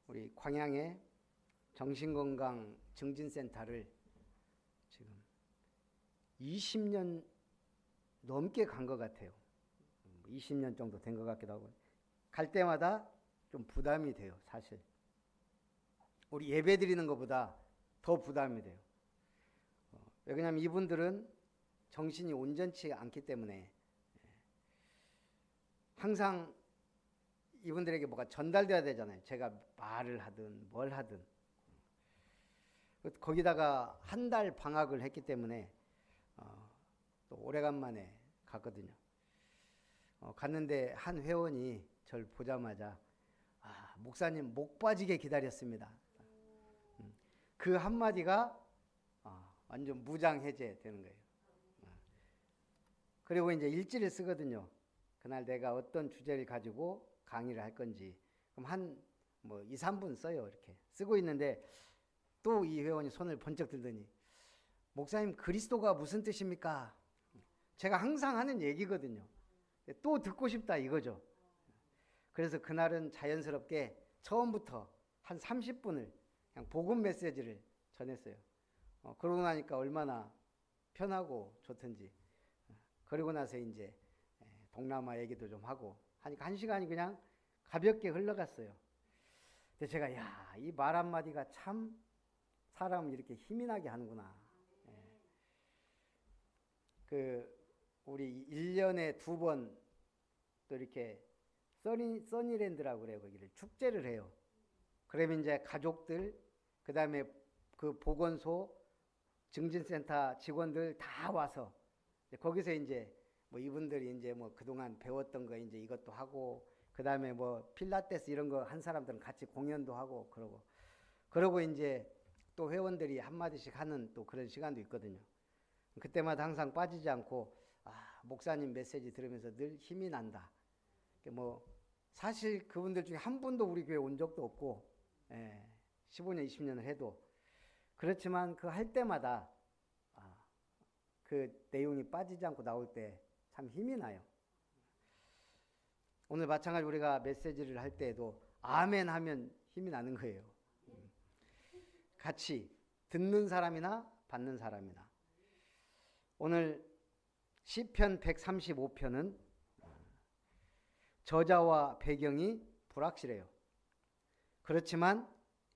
우리 광양의 정신건강 증진센터를 지금 20년 넘게 간 것 같아요. 20년 정도 된 것 같기도 하고. 갈 때마다 좀 부담이 돼요, 사실. 우리 예배 드리는 것보다 더 부담이 돼요. 왜냐하면 이분들은 정신이 온전치 않기 때문에 항상 이분들에게 뭐가 전달돼야 되잖아요. 제가 말을 하든 뭘 하든. 거기다가 한 달 방학을 했기 때문에 또 오래간만에 갔거든요. 갔는데 한 회원이 저를 보자마자 목사님 목 빠지게 기다렸습니다. 그 한마디가 완전 무장해제 되는 거예요. 그리고 이제 일지를 쓰거든요. 그날 내가 어떤 주제를 가지고 강의를 할 건지. 그럼 한 2, 3분 써요. 이렇게 쓰고 있는데 또 이 회원이 손을 번쩍 들더니 목사님 그리스도가 무슨 뜻입니까? 제가 항상 하는 얘기거든요. 또 듣고 싶다 이거죠. 그래서 그날은 자연스럽게 처음부터 한 30분을 그냥 복음 메시지를 전했어요. 그러고 나니까 얼마나 편하고 좋던지. 그러고 나서 이제 동남아 얘기도 좀 하고 하니까 한 시간이 그냥 가볍게 흘러갔어요. 근데 제가 이 말 한마디가 참 사람을 이렇게 힘이 나게 하는구나. 우리 1년에 2번 또 이렇게 써니랜드라고 그래요. 거기를 축제를 해요. 그러면 이제 가족들, 그 다음에 그 보건소, 증진센터 직원들 다 와서 거기서 이제 이분들이 이제 그동안 배웠던 거 이제 이것도 하고, 그 다음에 필라테스 이런 거 한 사람들은 같이 공연도 하고 그러고 이제 또 회원들이 한마디씩 하는 또 그런 시간도 있거든요. 그때마다 항상 빠지지 않고 목사님 메시지 들으면서 늘 힘이 난다. 사실 그분들 중에 한 분도 우리 교회 온 적도 없고 15년 20년을 해도 그렇지만 그 할 때마다 그 내용이 빠지지 않고 나올 때 참 힘이 나요. 오늘 마찬가지로 우리가 메시지를 할 때에도 아멘 하면 힘이 나는 거예요. 같이 듣는 사람이나 받는 사람이나. 오늘 시편 135편은 저자와 배경이 불확실해요. 그렇지만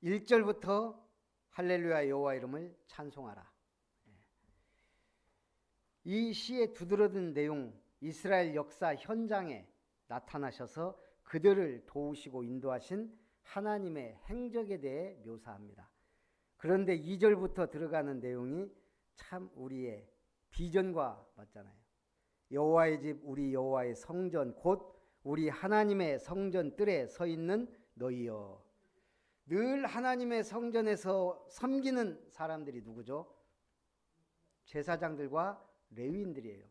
1절부터 할렐루야 여호와 이름을 찬송하라. 이 시에 두드러진 내용, 이스라엘 역사 현장에 나타나셔서 그들을 도우시고 인도하신 하나님의 행적에 대해 묘사합니다. 그런데 2절부터 들어가는 내용이 참 우리의 비전과 맞잖아요. 여호와의 집 우리 여호와의 성전 곧 우리 하나님의 성전 뜰에 서 있는 너희여. 늘 하나님의 성전에서 섬기는 사람들이 누구죠? 제사장들과 레위인들이에요.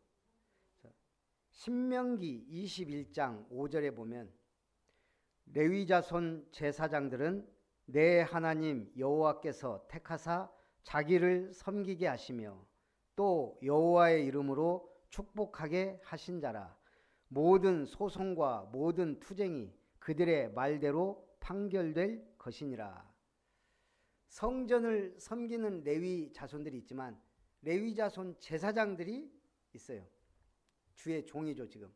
신명기 21장 5절에 보면 레위 자손 제사장들은 내 하나님 여호와께서 택하사 자기를 섬기게 하시며 또 여호와의 이름으로 축복하게 하신 자라. 모든 소송과 모든 투쟁이 그들의 말대로 판결될 것이니라. 성전을 섬기는 레위 자손들이 있지만 레위 자손 제사장들이 있어요. 주의 종이죠. 지금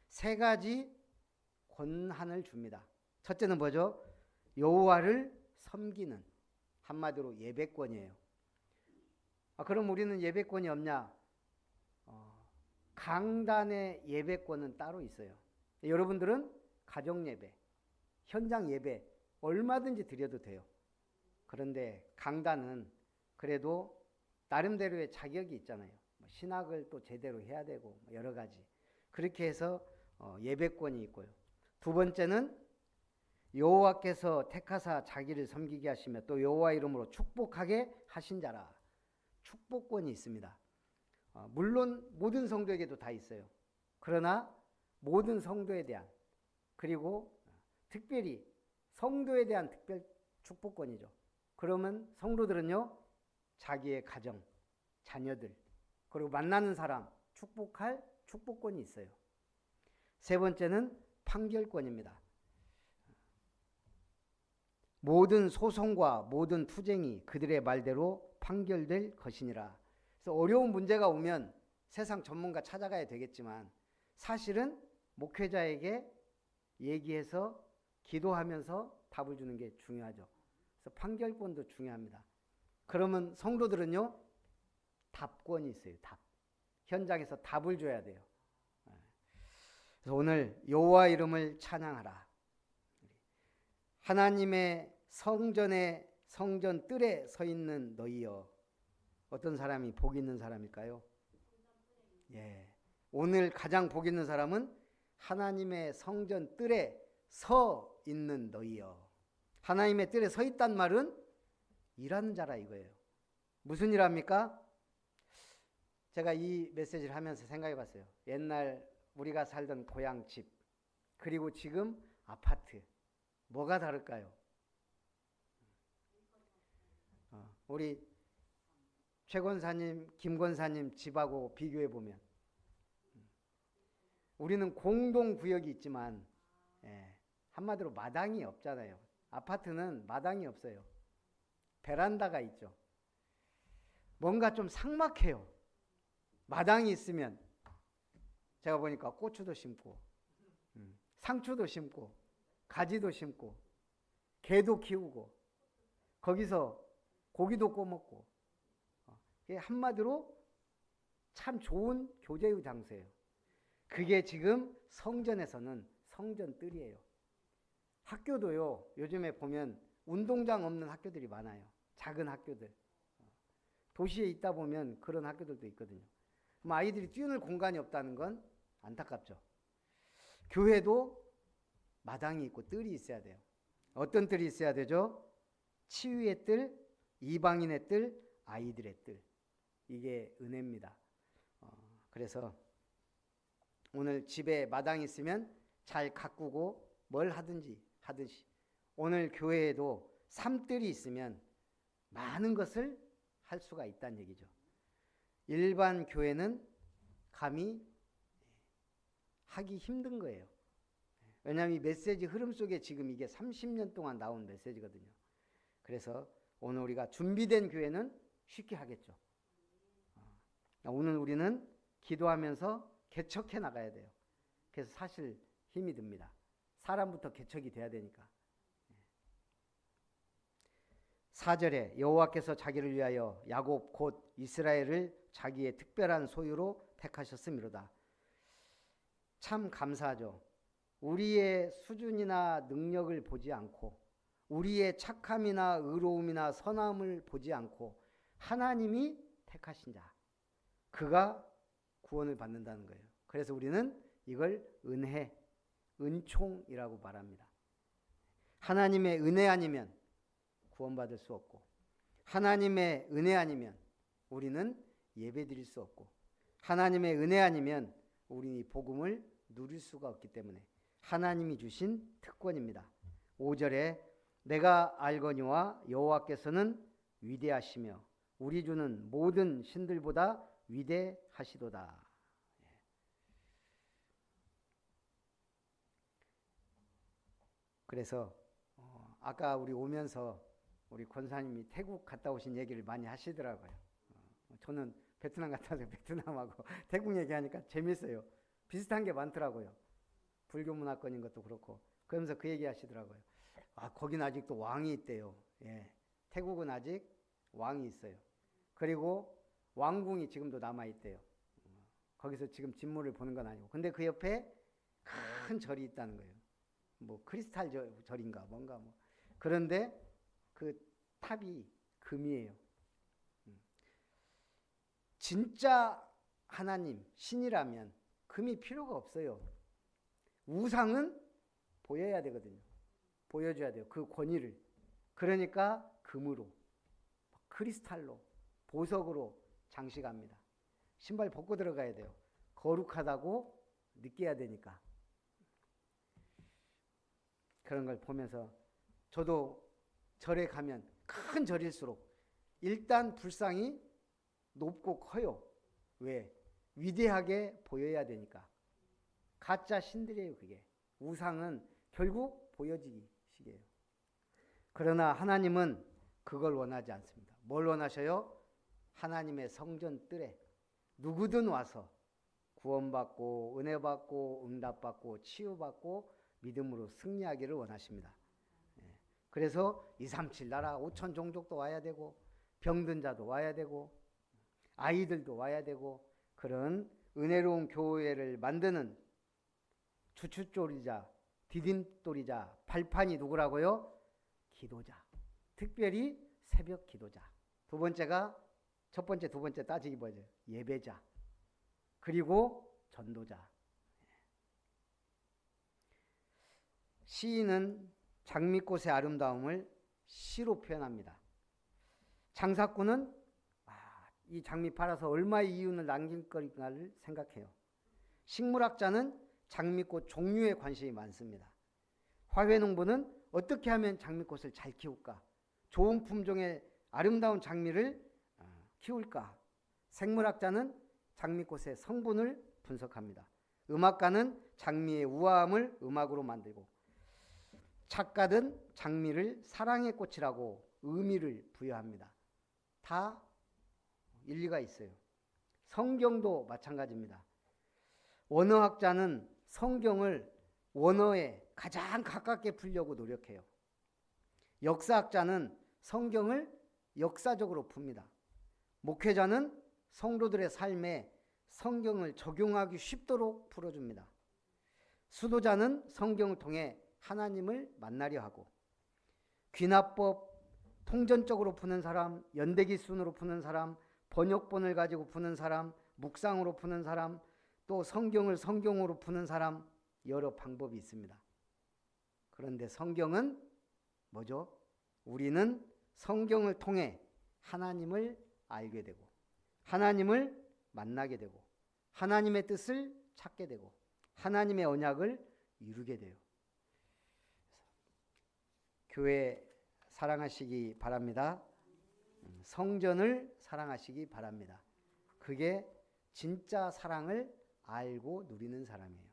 3가지 권한을 줍니다. 첫째는 뭐죠? 여호와를 섬기는, 한마디로 예배권이에요. 그럼 우리는 예배권이 없냐? 강단의 예배권은 따로 있어요. 여러분들은 가정 예배, 현장 예배 얼마든지 드려도 돼요. 그런데 강단은 그래도 나름대로의 자격이 있잖아요. 신학을 또 제대로 해야 되고 여러 가지. 그렇게 해서 예배권이 있고요. 2번째는 여호와께서 택하사 자기를 섬기게 하시며 또 여호와 이름으로 축복하게 하신 자라. 축복권이 있습니다. 물론 모든 성도에게도 다 있어요. 그러나 모든 성도에 대한, 그리고 특별히 성도에 대한 특별 축복권이죠. 그러면 성도들은요, 자기의 가정, 자녀들, 그리고 만나는 사람 축복할 축복권이 있어요. 3번째는 판결권입니다. 모든 소송과 모든 투쟁이 그들의 말대로 판결될 것이니라. 그래서 어려운 문제가 오면 세상 전문가 찾아가야 되겠지만 사실은 목회자에게 얘기해서 기도하면서 답을 주는 게 중요하죠. 그래서 판결권도 중요합니다. 그러면 성도들은요, 답권이 있어요. 답. 현장에서 답을 줘야 돼요. 그래서 오늘 여호와 이름을 찬양하라. 하나님의 성전에 성전 뜰에 서 있는 너희여. 어떤 사람이 복 있는 사람일까요? 예. 오늘 가장 복 있는 사람은 하나님의 성전 뜰에 서 있는 너희여. 하나님의 뜰에 서 있단 말은 일하는 자라 이거예요. 무슨 일 합니까? 제가 이 메시지를 하면서 생각해 봤어요. 옛날 우리가 살던 고향 집, 그리고 지금 아파트. 뭐가 다를까요? 우리 최 권사님, 김 권사님 집하고 비교해 보면 우리는 공동구역이 있지만 한마디로 마당이 없잖아요. 아파트는 마당이 없어요. 베란다가 있죠. 뭔가 좀 삭막해요. 마당이 있으면 제가 보니까 고추도 심고 상추도 심고 가지도 심고 개도 키우고 거기서 고기도 구워먹고 한마디로 참 좋은 교제의 장소예요. 그게 지금 성전에서는 성전뜰이에요. 학교도요, 요즘에 보면 운동장 없는 학교들이 많아요. 작은 학교들. 도시에 있다 보면 그런 학교들도 있거든요. 그럼 아이들이 뛰어놀 공간이 없다는 건 안타깝죠. 교회도 마당이 있고 뜰이 있어야 돼요. 어떤 뜰이 있어야 되죠? 치유의 뜰, 이방인의 뜰, 아이들의 뜰. 이게 은혜입니다. 그래서 오늘 집에 마당이 있으면 잘 가꾸고 뭘 하든지 하듯이 오늘 교회에도 삶뜰이 있으면 많은 것을 할 수가 있다는 얘기죠. 일반 교회는 감히 하기 힘든 거예요. 왜냐하면 이 메시지 흐름 속에 지금 이게 30년 동안 나온 메시지거든요. 그래서 오늘 우리가 준비된 교회는 쉽게 하겠죠. 오늘 우리는 기도하면서 개척해 나가야 돼요. 그래서 사실 힘이 듭니다. 사람부터 개척이 돼야 되니까. 4절에 여호와께서 자기를 위하여 야곱 곧 이스라엘을 자기의 특별한 소유로 택하셨음이로다. 참 감사하죠. 우리의 수준이나 능력을 보지 않고 우리의 착함이나 의로움이나 선함을 보지 않고 하나님이 택하신 자, 그가 구원을 받는다는 거예요. 그래서 우리는 이걸 은혜, 은총이라고 말합니다. 하나님의 은혜 아니면 구원받을 수 없고 하나님의 은혜 아니면 우리는 예배드릴 수 없고 하나님의 은혜 아니면 우리는 이 복음을 누릴 수가 없기 때문에 하나님이 주신 특권입니다. 5절에 내가 알거니와 여호와께서는 위대하시며 우리 주는 모든 신들보다 위대하시도다. 그래서 아까 우리 오면서 우리 권사님이 태국 갔다 오신 얘기를 많이 하시더라고요. 저는 베트남 갔다 와서 베트남하고 태국 얘기하니까 재밌어요. 비슷한 게 많더라고요. 불교 문화권인 것도 그렇고. 그러면서 그 얘기 하시더라고요. 아, 거긴 아직도 왕이 있대요. 예. 태국은 아직 왕이 있어요. 그리고 왕궁이 지금도 남아있대요. 거기서 지금 진물을 보는 건 아니고. 근데 그 옆에 큰 절이 있다는 거예요. 뭐 크리스탈 절인가 뭔가 뭐. 그런데 그 탑이 금이에요. 진짜 하나님, 신이라면 금이 필요가 없어요. 우상은 보여야 되거든요. 보여줘야 돼요. 그 권위를. 그러니까 금으로, 크리스탈로, 보석으로 장식합니다. 신발 벗고 들어가야 돼요. 거룩하다고 느껴야 되니까. 그런 걸 보면서 저도 절에 가면 큰 절일수록 일단 불상이 높고 커요. 왜? 위대하게 보여야 되니까. 가짜 신들이에요, 그게. 우상은 결국 보여지기식이에요. 그러나 하나님은 그걸 원하지 않습니다. 뭘 원하셔요? 하나님의 성전 뜰에 누구든 와서 구원받고 은혜받고 응답받고 치유받고 믿음으로 승리하기를 원하십니다. 그래서 237 나라 5천 종족도 와야 되고 병든 자도 와야 되고 아이들도 와야 되고 그런 은혜로운 교회를 만드는 주춧돌이자 디딤돌이자 발판이 누구라고요? 기도자. 특별히 새벽 기도자. 두 번째가 첫 번째, 두 번째 따지기 뭐죠? 예배자. 그리고 전도자. 시인은 장미꽃의 아름다움을 시로 표현합니다. 장사꾼은 이 장미 팔아서 얼마의 이윤을 남길 거리가를 생각해요. 식물학자는 장미꽃 종류에 관심이 많습니다. 화훼농부는 어떻게 하면 장미꽃을 잘 키울까? 좋은 품종의 아름다운 장미를 키울까? 생물학자는 장미꽃의 성분을 분석합니다. 음악가는 장미의 우아함을 음악으로 만들고 작가는 장미를 사랑의 꽃이라고 의미를 부여합니다. 다 일리가 있어요. 성경도 마찬가지입니다. 원어학자는 성경을 원어에 가장 가깝게 풀려고 노력해요. 역사학자는 성경을 역사적으로 풉니다. 목회자는 성도들의 삶에 성경을 적용하기 쉽도록 풀어줍니다. 수도자는 성경을 통해 하나님을 만나려 하고 귀납법 통전적으로 푸는 사람, 연대기 순으로 푸는 사람, 번역본을 가지고 푸는 사람, 묵상으로 푸는 사람, 또 성경을 성경으로 푸는 사람 여러 방법이 있습니다. 그런데 성경은 뭐죠? 우리는 성경을 통해 하나님을 알게 되고 하나님을 만나게 되고 하나님의 뜻을 찾게 되고 하나님의 언약을 이루게 돼요. 교회 사랑하시기 바랍니다. 성전을 사랑하시기 바랍니다. 그게 진짜 사랑을 알고 누리는 사람이에요.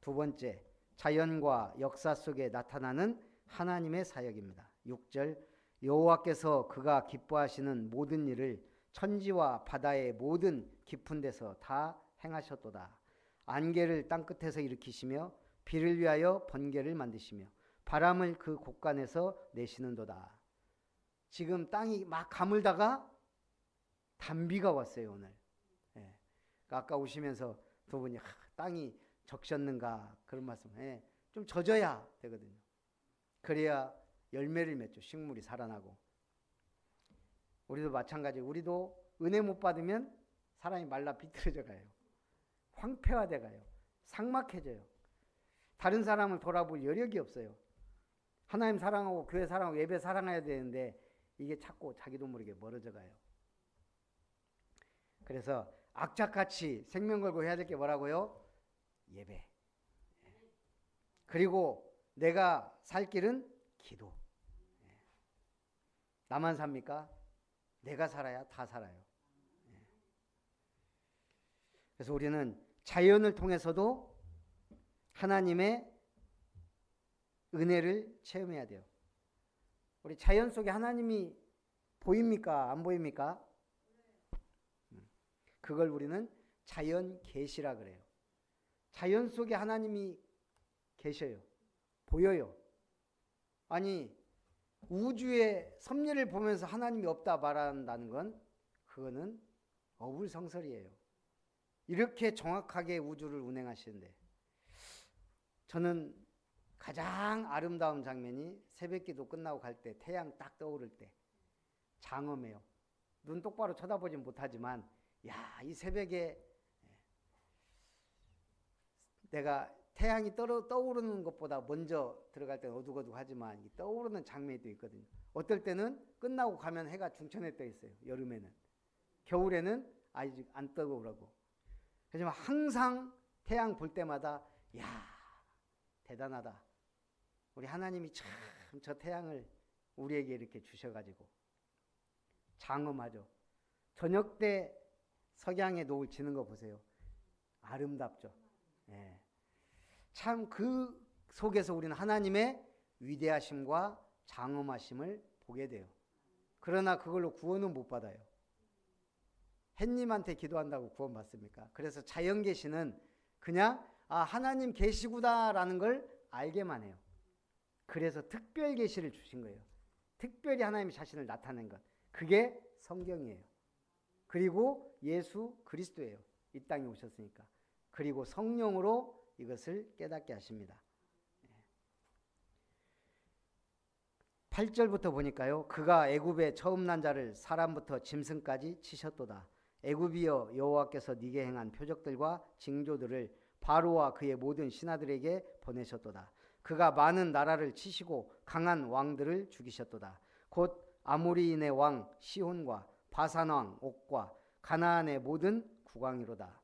두 번째, 자연과 역사 속에 나타나는 하나님의 사역입니다. 6절, 여호와께서 그가 기뻐하시는 모든 일을 천지와 바다의 모든 깊은 데서 다 행하셨도다. 안개를 땅끝에서 일으키시며 비를 위하여 번개를 만드시며 바람을 그 곳간에서 내시는도다. 지금 땅이 막 가물다가 단비가 왔어요, 오늘. 예. 아까 오시면서 두 분이 땅이 적셨는가 그런 말씀. 예. 좀 젖어야 되거든요. 그래야 열매를 맺죠. 식물이 살아나고. 우리도 마찬가지. 우리도 은혜 못 받으면 사람이 말라 비틀어져 가요. 황폐화돼 가요. 삭막해져요. 다른 사람을 돌아볼 여력이 없어요. 하나님 사랑하고 교회 사랑하고 예배 사랑해야 되는데 이게 자꾸 자기도 모르게 멀어져 가요. 그래서 악착같이 생명 걸고 해야 될 게 뭐라고요? 예배. 그리고 내가 살 길은 기도. 나만 삽니까? 내가 살아야 다 살아요. 그래서 우리는 자연을 통해서도 하나님의 은혜를 체험해야 돼요. 우리 자연 속에 하나님이 보입니까? 안 보입니까? 그걸 우리는 자연 계시라 그래요. 자연 속에 하나님이 계셔요. 보여요. 아니 우주의 섭리를 보면서 하나님이 없다 말한다는 건 그거는 어불성설이에요. 이렇게 정확하게 우주를 운행하시는데 저는 가장 아름다운 장면이 새벽기도 끝나고 갈 때 태양 딱 떠오를 때 장엄해요. 눈 똑바로 쳐다보진 못하지만 야, 이 새벽에 내가 태양이 떠오르는 것보다 먼저 들어갈 때는 어둑어둑하지만 떠오르는 장면이 또 있거든요. 어떨 때는 끝나고 가면 해가 중천에 떠 있어요. 여름에는. 겨울에는 아직 안 뜨고 그러고. 하지만 항상 태양 볼 때마다 야, 대단하다. 우리 하나님이 참 저 태양을 우리에게 이렇게 주셔가지고 장엄하죠. 저녁 때 석양의 노을 지는 거 보세요. 아름답죠. 예. 참 그 속에서 우리는 하나님의 위대하심과 장엄하심을 보게 돼요. 그러나 그걸로 구원은 못 받아요. 햇님한테 기도한다고 구원 받습니까? 그래서 자연 계시는 그냥 하나님 계시구나라는 걸 알게만 해요. 그래서 특별 계시를 주신 거예요. 특별히 하나님 자신을 나타낸 것. 그게 성경이에요. 그리고 예수 그리스도예요. 이 땅에 오셨으니까. 그리고 성령으로 이것을 깨닫게 하십니다. 8절부터 보니까요. 그가 애굽의 처음 난 자를 사람부터 짐승까지 치셨도다. 애굽이여 여호와께서 네게 행한 표적들과 징조들을 바로와 그의 모든 신하들에게 보내셨도다. 그가 많은 나라를 치시고 강한 왕들을 죽이셨도다. 곧 아모리인의 왕 시혼과 바산 왕 옥과 가나안의 모든 국왕이로다.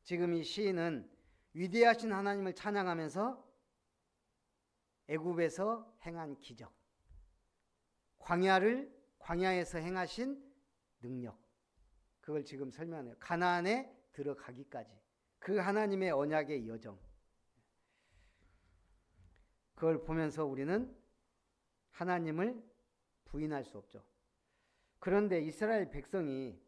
지금 이 시인은 위대하신 하나님을 찬양하면서 애굽에서 행한 기적, 광야에서 행하신 능력, 그걸 지금 설명해요. 가나안에 들어가기까지 그 하나님의 언약의 여정, 그걸 보면서 우리는 하나님을 부인할 수 없죠. 그런데 이스라엘 백성이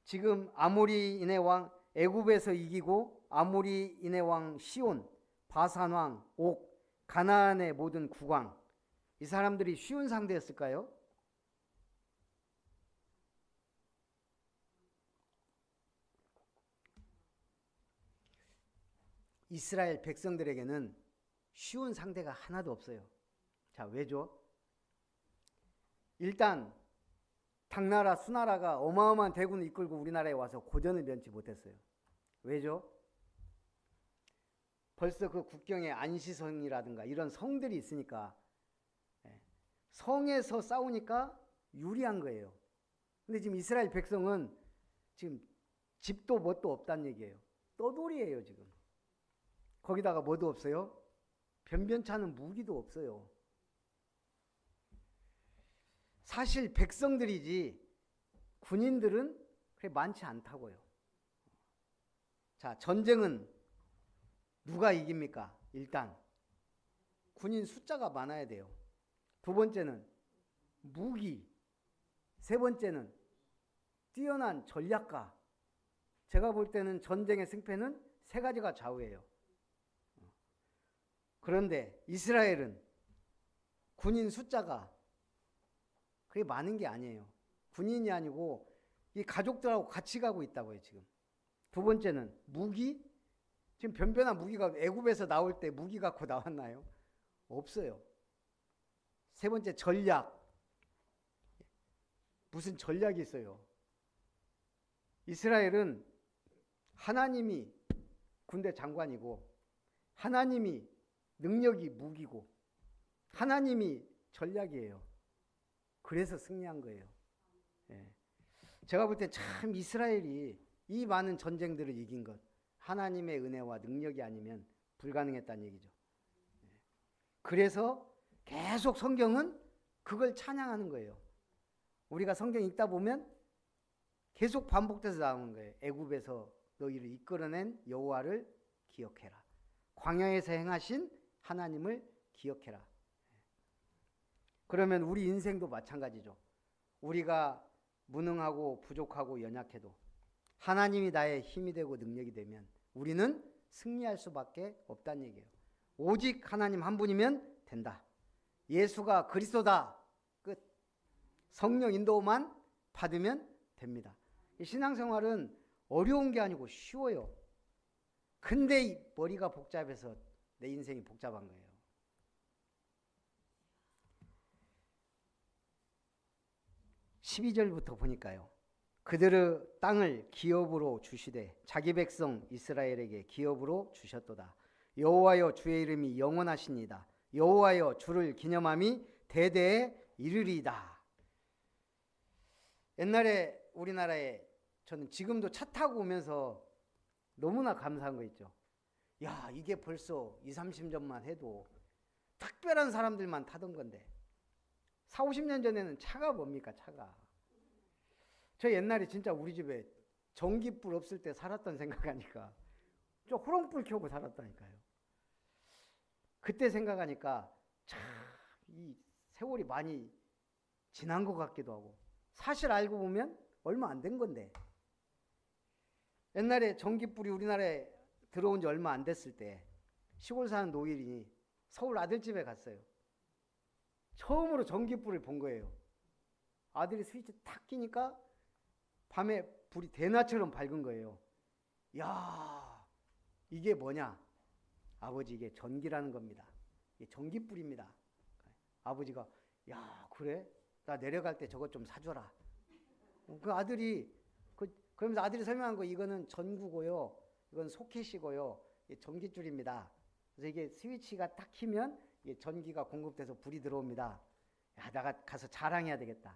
지금 아모리인의 왕 애굽에서 이기고 아모리인의 왕 시온, 바산 왕 옥, 가나안의 모든 국왕, 이 사람들이 쉬운 상대였을까요? 이스라엘 백성들에게는 쉬운 상대가 하나도 없어요. 자, 왜죠? 일단 당나라, 수나라가 어마어마한 대군을 이끌고 우리나라에 와서 고전을 면치 못했어요. 왜죠? 벌써 그 국경에 안시성이라든가 이런 성들이 있으니까 성에서 싸우니까 유리한 거예요. 근데 지금 이스라엘 백성은 지금 집도 뭣도 없다는 얘기예요. 떠돌이에요 지금. 거기다가 뭐도 없어요? 변변찮은 무기도 없어요. 사실 백성들이지 군인들은 그렇게 많지 않다고요. 자, 전쟁은 누가 이깁니까? 일단 군인 숫자가 많아야 돼요. 두 번째는 무기, 세 번째는 뛰어난 전략가. 제가 볼 때는 전쟁의 승패는 세 가지가 좌우예요. 그런데 이스라엘은 군인 숫자가 그게 많은 게 아니에요. 군인이 아니고 이 가족들하고 같이 가고 있다고요 지금. 두 번째는 무기. 지금 변변한 무기가 애굽에서 나올 때 무기 갖고 나왔나요? 없어요. 세 번째 전략. 무슨 전략이 있어요? 이스라엘은 하나님이 군대 장관이고 하나님이 능력이 무기고 하나님이 전략이에요. 그래서 승리한 거예요. 제가 볼 때 참 이스라엘이 이 많은 전쟁들을 이긴 것, 하나님의 은혜와 능력이 아니면 불가능했다는 얘기죠. 그래서 계속 성경은 그걸 찬양하는 거예요. 우리가 성경 읽다 보면 계속 반복돼서 나오는 거예요. 애굽에서 너희를 이끌어낸 여호와를 기억해라. 광야에서 행하신 하나님을 기억해라. 그러면 우리 인생도 마찬가지죠. 우리가 무능하고 부족하고 연약해도 하나님이 나의 힘이 되고 능력이 되면 우리는 승리할 수밖에 없다는 얘기예요. 오직 하나님 한 분이면 된다. 예수가 그리스도다. 끝. 성령 인도만 받으면 됩니다. 신앙생활은 어려운 게 아니고 쉬워요. 근데 머리가 복잡해서 내 인생이 복잡한 거예요. (12절부터) 보니까요. 그들의 땅을 기업으로 주시되 자기 백성 이스라엘에게 기업으로 주셨도다. 여호와여 주의 이름이 영원하시니이다. 여호와여 주를 기념함이 대대에 이르리이다. 옛날에 우리나라에 저는 지금도 차 타고 오면서 너무나 감사한 거 있죠. 야, 이게 벌써 20-30년만 해도 특별한 사람들만 타던 건데 40-50년 전에는 차가 뭡니까? 차가. 저 옛날에 진짜 우리 집에 전기불 없을 때 살았던 생각하니까 저 호롱불 켜고 살았다니까요. 그때 생각하니까 참 이 세월이 많이 지난 것 같기도 하고, 사실 알고 보면 얼마 안 된 건데, 옛날에 전기불이 우리나라에 들어온 지 얼마 안 됐을 때 시골 사는 노일이 서울 아들집에 갔어요. 처음으로 전기불을 본 거예요. 아들이 스위치 탁 끼니까 밤에 불이 대낮처럼 밝은 거예요. 야, 이게 뭐냐? 아버지, 이게 전기라는 겁니다. 이게 전기불입니다. 아버지가, 야, 그래? 나 내려갈 때 저것 좀 사줘라. 그 아들이, 그러면서 아들이 설명한 거, 이거는 전구고요, 이건 소켓이고요, 이게 전기줄입니다. 그래서 이게 스위치가 딱 키면 이게 전기가 공급돼서 불이 들어옵니다. 야, 내가 가서 자랑해야 되겠다.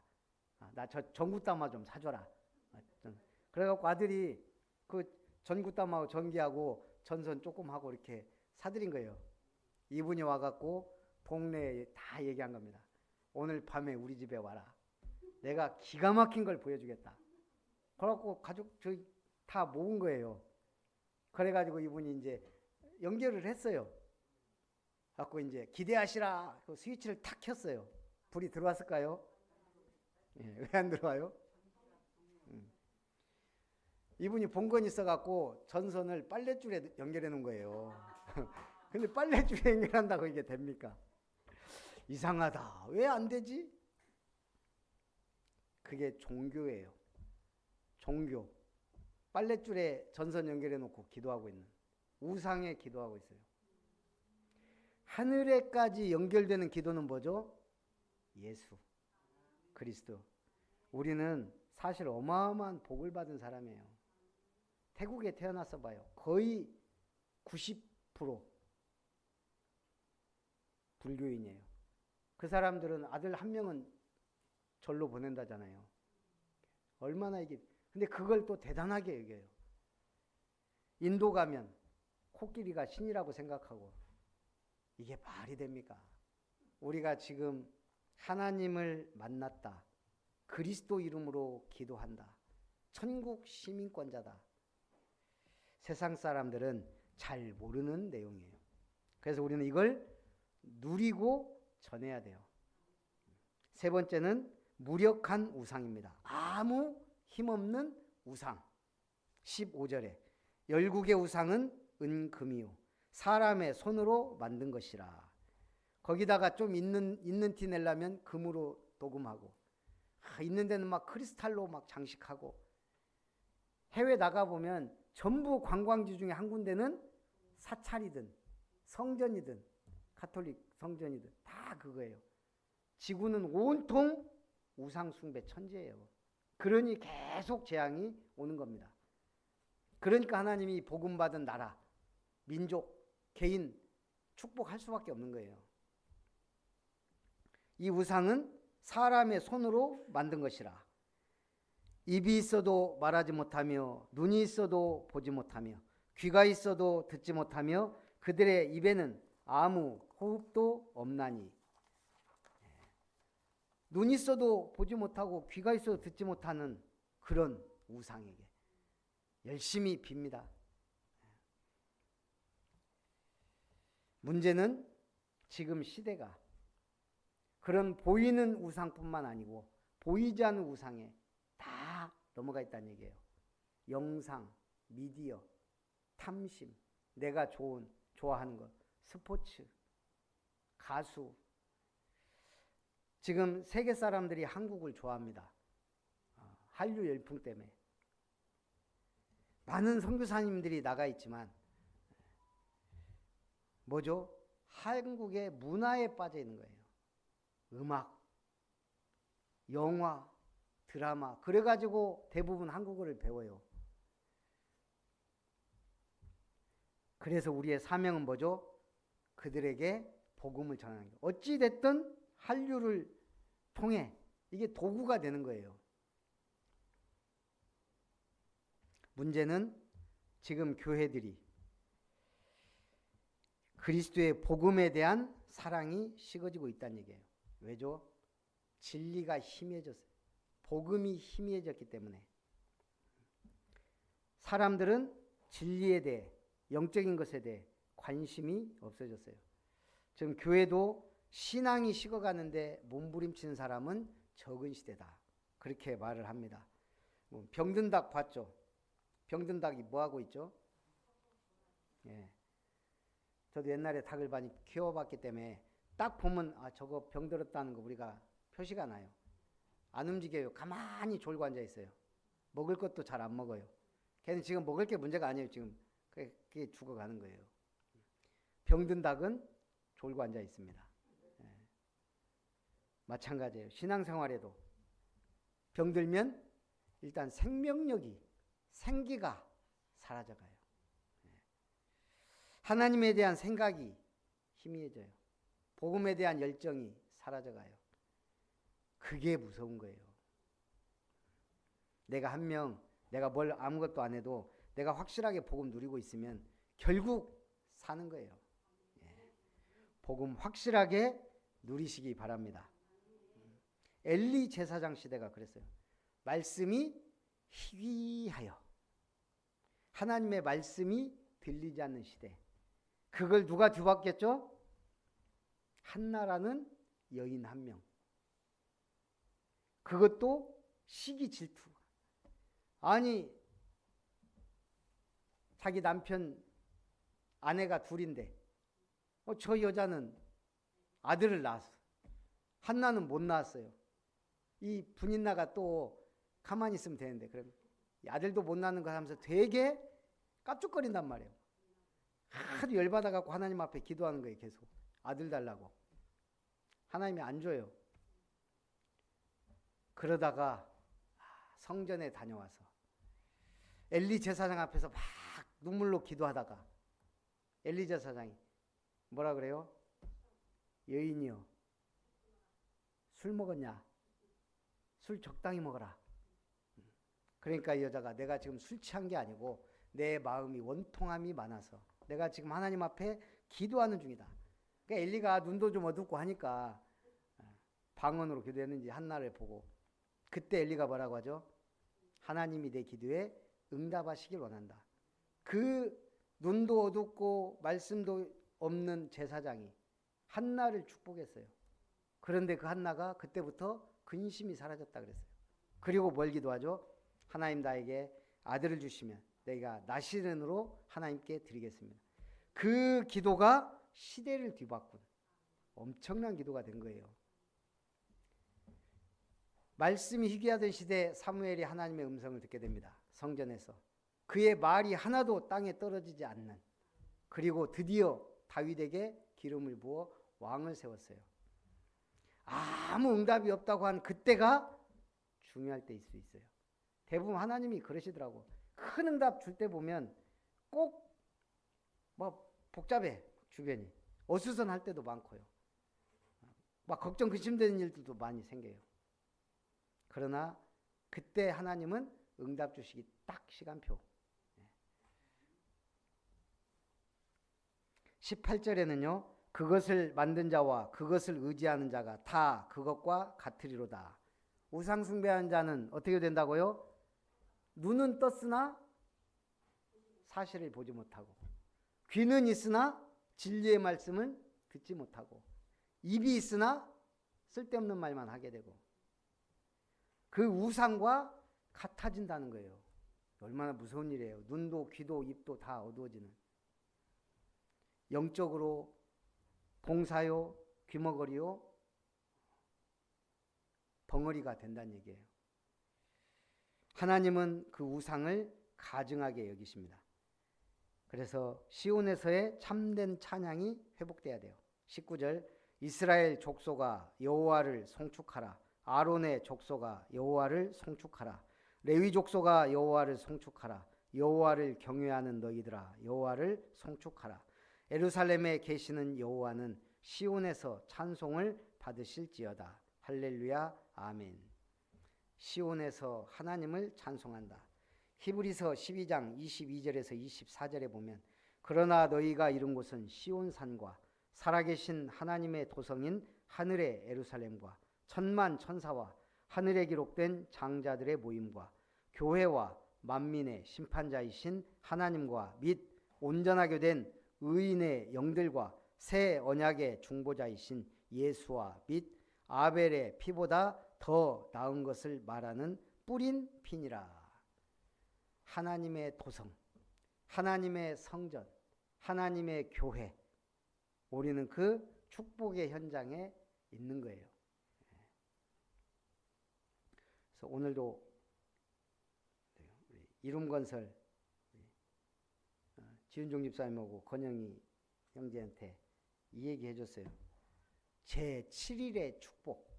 나 저 전구담화 좀 사줘라. 그래갖고 아들이 그 전구담하고 전기하고 전선 조금 하고 이렇게 사드린 거예요. 이분이 와갖고 동네에 다 얘기한 겁니다. 오늘 밤에 우리 집에 와라. 내가 기가 막힌 걸 보여주겠다. 그래갖고 가족 저희 다 모은 거예요. 그래가지고 이분이 이제 연결을 했어요. 갖고 이제 기대하시라. 그 스위치를 탁 켰어요. 불이 들어왔을까요? 예, 왜 안 들어와요? 이분이 본건 있어갖고 전선을 빨랫줄에 연결해 놓은 거예요. 근데 빨랫줄에 연결한다고 이게 됩니까? 이상하다. 왜 안 되지? 그게 종교예요. 종교. 빨랫줄에 전선 연결해 놓고 기도하고 있는, 우상에 기도하고 있어요. 하늘에까지 연결되는 기도는 뭐죠? 예수 그리스도. 우리는 사실 어마어마한 복을 받은 사람이에요. 태국에 태어나서 봐요. 거의 90% 불교인이에요. 그 사람들은 아들 한 명은 절로 보낸다잖아요. 얼마나 이게, 근데 그걸 또 대단하게 여겨요. 인도 가면 코끼리가 신이라고 생각하고, 이게 말이 됩니까? 우리가 지금 하나님을 만났다, 그리스도 이름으로 기도한다, 천국 시민권자다. 세상 사람들은 잘 모르는 내용이에요. 그래서 우리는 이걸 누리고 전해야 돼요. 세 번째는 무력한 우상입니다. 아무 힘없는 우상. 15절에 열국의 우상은 은금이요 사람의 손으로 만든 것이라. 거기다가 좀 있는 티 내려면 금으로 도금하고, 있는 데는 막 크리스탈로 막 장식하고. 해외 나가보면 전부 관광지 중에 한 군데는 사찰이든 성전이든 가톨릭 성전이든 다 그거예요. 지구는 온통 우상 숭배 천지예요. 그러니 계속 재앙이 오는 겁니다. 그러니까 하나님이 복음 받은 나라, 민족, 개인 축복할 수밖에 없는 거예요. 이 우상은 사람의 손으로 만든 것이라. 입이 있어도 말하지 못하며, 눈이 있어도 보지 못하며, 귀가 있어도 듣지 못하며, 그들의 입에는 아무 호흡도 없나니. 눈이 있어도 보지 못하고 귀가 있어도 듣지 못하는 그런 우상에게 열심히 빕니다. 문제는 지금 시대가 그런 보이는 우상뿐만 아니고 보이지 않는 우상에 다 넘어가 있다는 얘기예요. 영상, 미디어, 탐심, 내가 좋아하는 것, 스포츠, 가수. 지금 세계 사람들이 한국을 좋아합니다. 한류 열풍 때문에. 많은 선교사님들이 나가 있지만 뭐죠? 한국의 문화에 빠져 있는 거예요. 음악, 영화, 드라마. 그래가지고 대부분 한국어를 배워요. 그래서 우리의 사명은 뭐죠? 그들에게 복음을 전하는 거예요. 어찌됐든 한류를 통해 이게 도구가 되는 거예요. 문제는 지금 교회들이 그리스도의 복음에 대한 사랑이 식어지고 있다는 얘기예요. 왜죠? 진리가 희미해졌어요. 복음이 희미해졌기 때문에. 사람들은 진리에 대해, 영적인 것에 대해 관심이 없어졌어요. 지금 교회도 신앙이 식어가는데 몸부림치는 사람은 적은 시대다. 그렇게 말을 합니다. 병든 닭 봤죠? 병든 닭이 뭐 하고 있죠? 예. 저도 옛날에 닭을 많이 키워봤기 때문에 딱 보면 아 저거 병들었다는 거 우리가 표시가 나요. 안 움직여요. 가만히 졸고 앉아 있어요. 먹을 것도 잘 안 먹어요. 걔는 지금 먹을 게 문제가 아니에요. 지금 그게 죽어가는 거예요. 병든 닭은 졸고 앉아 있습니다. 예. 마찬가지예요. 신앙생활에도 병들면 일단 생명력이 생기가 사라져가요. 예. 하나님에 대한 생각이 희미해져요. 복음에 대한 열정이 사라져가요. 그게 무서운 거예요. 내가 뭘 아무것도 안 해도 내가 확실하게 복음 누리고 있으면 결국 사는 거예요. 예. 복음 확실하게 누리시기 바랍니다. 엘리 제사장 시대가 그랬어요. 말씀이 희귀하여 하나님의 말씀이 들리지 않는 시대. 그걸 누가 뒤바뀌었죠? 한나라는 여인 한 명. 그것도 시기 질투. 아니 자기 남편 아내가 둘인데 저 여자는 아들을 낳았어. 한나는 못 낳았어요. 이 분인나가 또 가만히 있으면 되는데 그럼 아들도 못 낳는 거 하면서 되게 깝죽거린단 말이에요. 하도 열받아갖고 하나님 앞에 기도하는 거예요. 계속 아들 달라고. 하나님이 안 줘요. 그러다가 성전에 다녀와서 엘리 제사장 앞에서 막 눈물로 기도하다가 엘리 제사장이 뭐라 그래요? 여인이여 술 먹었냐? 술 적당히 먹어라. 그러니까 이 여자가 내가 지금 술 취한 게 아니고 내 마음이 원통함이 많아서 내가 지금 하나님 앞에 기도하는 중이다. 그러니까 엘리가 눈도 좀 어둡고 하니까 방언으로 기도했는지 한나를 보고 그때 엘리가 뭐라고 하죠? 하나님이 내 기도에 응답하시길 원한다. 그 눈도 어둡고 말씀도 없는 제사장이 한나를 축복했어요. 그런데 그 한나가 그때부터 근심이 사라졌다 그랬어요. 그리고 뭘 기도하죠? 하나님 나에게 아들을 주시면 내가 나시른으로 하나님께 드리겠습니다. 그 기도가 시대를 뒤바꾼 엄청난 기도가 된 거예요. 말씀이 희귀하던 시대 사무엘이 하나님의 음성을 듣게 됩니다. 성전에서. 그의 말이 하나도 땅에 떨어지지 않는. 그리고 드디어 다윗에게 기름을 부어 왕을 세웠어요. 아무 응답이 없다고 한 그때가 중요할 때일 수 있어요. 대부분 하나님이 그러시더라고. 큰 응답 줄 때 보면 꼭 뭐 복잡해 주변이. 어수선할 때도 많고요. 막 걱정 근심되는 일들도 많이 생겨요. 그러나 그때 하나님은 응답 주시기 딱 시간표. 18절에는요. 그것을 만든 자와 그것을 의지하는 자가 다 그것과 같으리로다. 우상 숭배하는 자는 어떻게 된다고요? 눈은 떴으나 사실을 보지 못하고 귀는 있으나 진리의 말씀을 듣지 못하고 입이 있으나 쓸데없는 말만 하게 되고 그 우상과 같아진다는 거예요. 얼마나 무서운 일이에요. 눈도 귀도 입도 다 어두워지는. 영적으로 봉사요, 귀머거리요, 벙어리가 된다는 얘기예요. 하나님은 그 우상을 가증하게 여기십니다. 그래서 시온에서의 참된 찬양이 회복돼야 돼요. 19절 이스라엘 족속아 여호와를 송축하라. 아론의 족속아 여호와를 송축하라. 레위 족속아 여호와를 송축하라. 여호와를 경외하는 너희들아 여호와를 송축하라. 예루살렘에 계시는 여호와는 시온에서 찬송을 받으실지어다. 할렐루야 아멘. 시온에서 하나님을 찬송한다. 히브리서 12장 22절에서 24절에 보면 그러나 너희가 이룬 곳은 시온산과 살아계신 하나님의 도성인 하늘의 예루살렘과 천만 천사와 하늘에 기록된 장자들의 모임과 교회와 만민의 심판자이신 하나님과 및 온전하게 된 의인의 영들과 새 언약의 중보자이신 예수와 및 아벨의 피보다 더 나은 것을 말하는 뿌린 피니라. 하나님의 도성, 하나님의 성전, 하나님의 교회, 우리는 그 축복의 현장에 있는 거예요. 그래서 오늘도 이룸건설 지은종 집사님하고 권영희 형제한테 이 얘기 해줬어요. 제7일의 축복.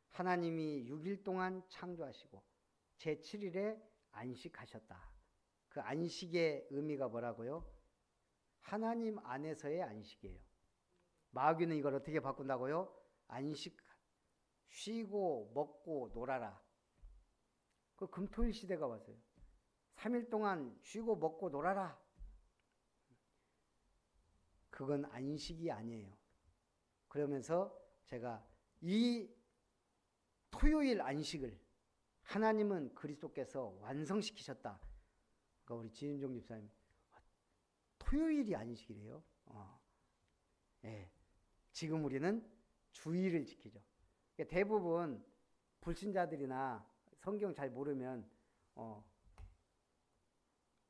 하나님이 6일 동안 창조하시고 제7일에 안식하셨다. 그 안식의 의미가 뭐라고요? 하나님 안에서의 안식이에요. 마귀는 이걸 어떻게 바꾼다고요? 안식, 쉬고 먹고 놀아라. 그 금토일 시대가 왔어요. 3일 동안 쉬고 먹고 놀아라. 그건 안식이 아니에요. 그러면서 제가 이 토요일 안식을 하나님은 그리스도께서 완성시키셨다. 그러니까 우리 지은종 집사님, 토요일이 안식이래요. 예. 지금 우리는 주일을 지키죠. 그러니까 대부분 불신자들이나 성경 잘 모르면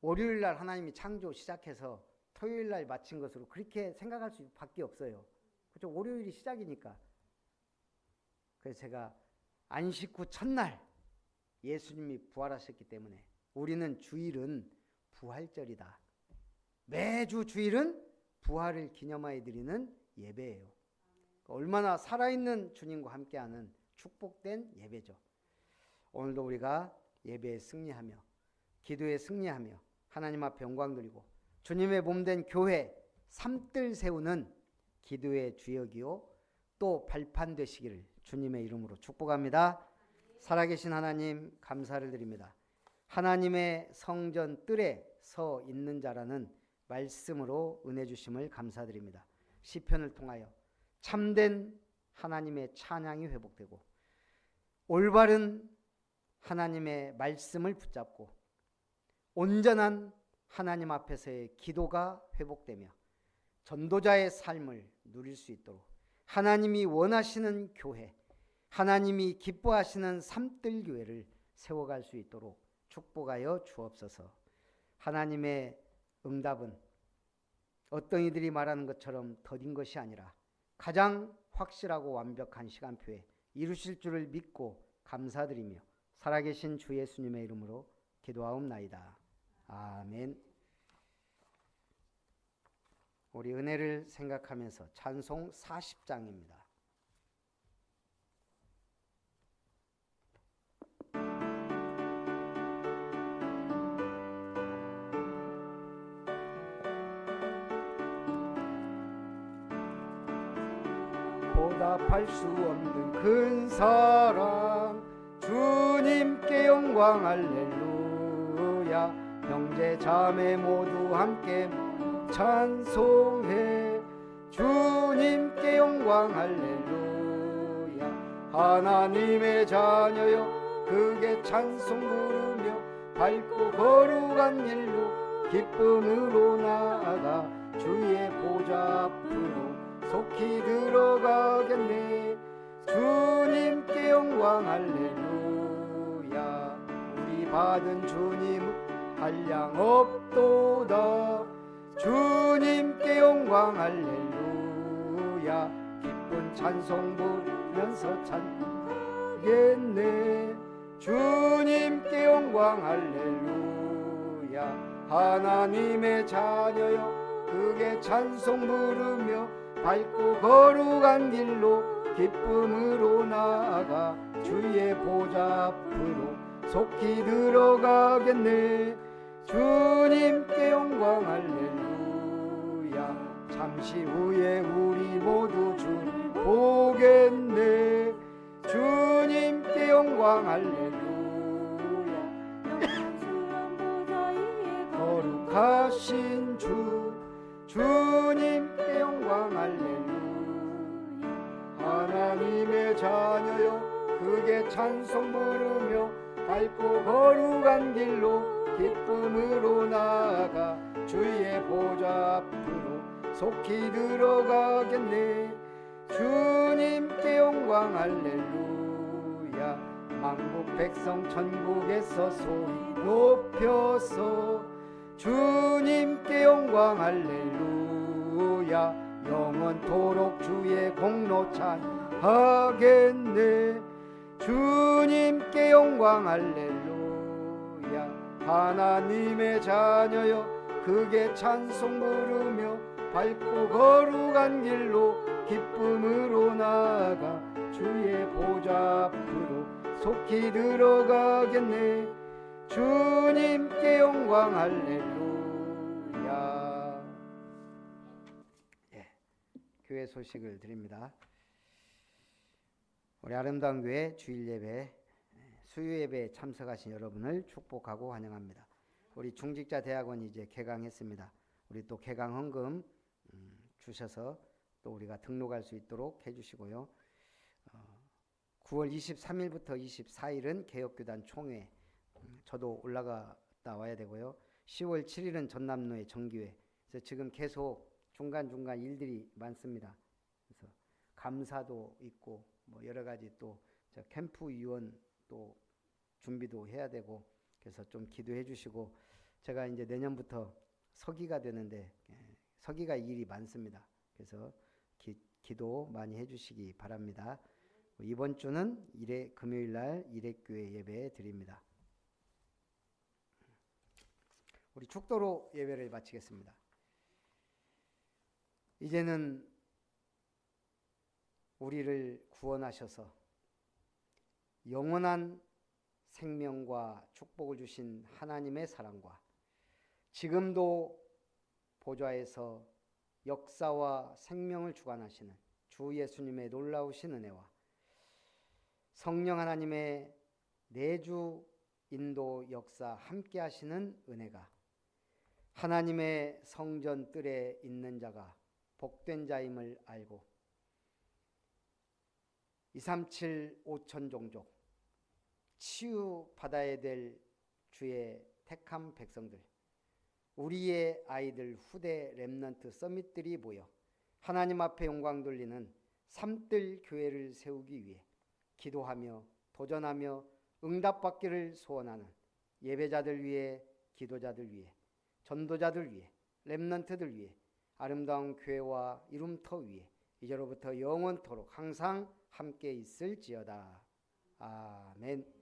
월요일 날 하나님이 창조 시작해서 토요일 날 마친 것으로 그렇게 생각할 수밖에 없어요. 그렇죠? 월요일이 시작이니까. 그래서 제가 안식 후 첫날 예수님이 부활하셨기 때문에 우리는 주일은 부활절이다. 매주 주일은 부활을 기념하여 드리는 예배예요. 얼마나 살아있는 주님과 함께하는 축복된 예배죠. 오늘도 우리가 예배에 승리하며 기도에 승리하며 하나님 앞에 영광 드리고 주님의 몸된 교회 삼뜰 세우는 기도의 주역이요 또 발판 되시기를 주님의 이름으로 축복합니다. 살아계신 하나님 감사를 드립니다. 하나님의 성전 뜰에 서 있는 자라는 말씀으로 은혜 주심을 감사드립니다. 시편을 통하여 참된 하나님의 찬양이 회복되고 올바른 하나님의 말씀을 붙잡고 온전한 하나님 앞에서의 기도가 회복되며 전도자의 삶을 누릴 수 있도록 하나님이 원하시는 교회, 하나님이 기뻐하시는 삼뜰 교회를 세워갈 수 있도록 축복하여 주옵소서. 하나님의 응답은 어떤 이들이 말하는 것처럼 더딘 것이 아니라 가장 확실하고 완벽한 시간표에 이루실 줄을 믿고 감사드리며 살아계신 주 예수님의 이름으로 기도하옵나이다. 아멘. 우리 은혜를 생각하면서 찬송 40장입니다. 보답할 수 없는 큰 사랑 주님께 영광 할렐루야. 형제 자매 모두 함께 찬송해 주님께 영광 할렐루야. 하나님의 자녀여 크게 찬송 부르며 밝고 거룩한 일로 기쁨으로 나아가 주의 보좌 앞으로 속히 들어가겠네. 주님께 영광 할렐루야. 우리 받은 주님은 한량 없도다. 주님께 영광 할렐루야. 기쁜 찬송 부르면서 찬양하겠네. 주님께 영광 할렐루야. 하나님의 자녀여 크게 찬송 부르며 밝고 거룩한 길로 기쁨으로 나아가 주의 보좌 앞으로 속히 들어가겠네. 주님께 영광 할렐루야. 잠시 후에 우리 모두 주를 보겠네. 주님께 영광 할렐루야. 거룩하신 주 주님께 영광 할렐루야. 하나님의 자녀여 크게 찬송 부르며 밝고 거룩한 길로 기쁨으로 나아가 주의 보좌 앞으로 속히 들어가겠네. 주님께 영광 할렐루야. 만국 백성 천국에서 소리 높여서 주님께 영광 할렐루야. 영원토록 주의 공로 찬하겠네. 주님께 영광 할렐루야. 하나님의 자녀여 크게 찬송 부르며 밟고 거룩한 길로 기쁨으로 나아가 주의 보좌 앞으로 속히 들어가겠네. 주님께 영광 할렐루야. 교회 소식을 드립니다. 우리 아름다운 교회 주일 예배, 수요 예배에 참석하신 여러분을 축복하고 환영합니다. 우리 중직자 대학원이 이제 개강했습니다. 우리 또 개강 헌금 주셔서 또 우리가 등록할 수 있도록 해주시고요. 9월 23일부터 24일은 개혁교단 총회, 저도 올라갔다 와야 되고요. 10월 7일은 전남로의 정기회. 그래서 지금 계속 중간중간 일들이 많습니다. 그래서 감사도 있고 뭐 여러 가지 또 저 캠프 위원 또 준비도 해야 되고, 그래서 좀 기도해 주시고, 제가 이제 내년부터 서기가 되는데 서기가 일이 많습니다. 그래서 기도 많이 해 주시기 바랍니다. 이번 주는 금요일 날 일회교회 예배 드립니다. 우리 축도로 예배를 마치겠습니다. 이제는 우리를 구원하셔서 영원한 생명과 축복을 주신 하나님의 사랑과 지금도 보좌에서 역사와 생명을 주관하시는 주 예수님의 놀라우신 은혜와 성령 하나님의 내주 인도 역사 함께 하시는 은혜가 하나님의 성전 뜰에 있는 자가 복된 자임을 알고 237 5천 종족 치유받아야 될 주의 택한 백성들, 우리의 아이들 후대 렘넌트 서밋들이 모여 하나님 앞에 영광 돌리는 삼뜰 교회를 세우기 위해 기도하며 도전하며 응답받기를 소원하는 예배자들 위해, 기도자들 위해, 전도자들 위해, 렘넌트들 위해, 아름다운 교회와 이름터 위에 이제로부터 영원토록 항상 함께 있을지어다. 아멘.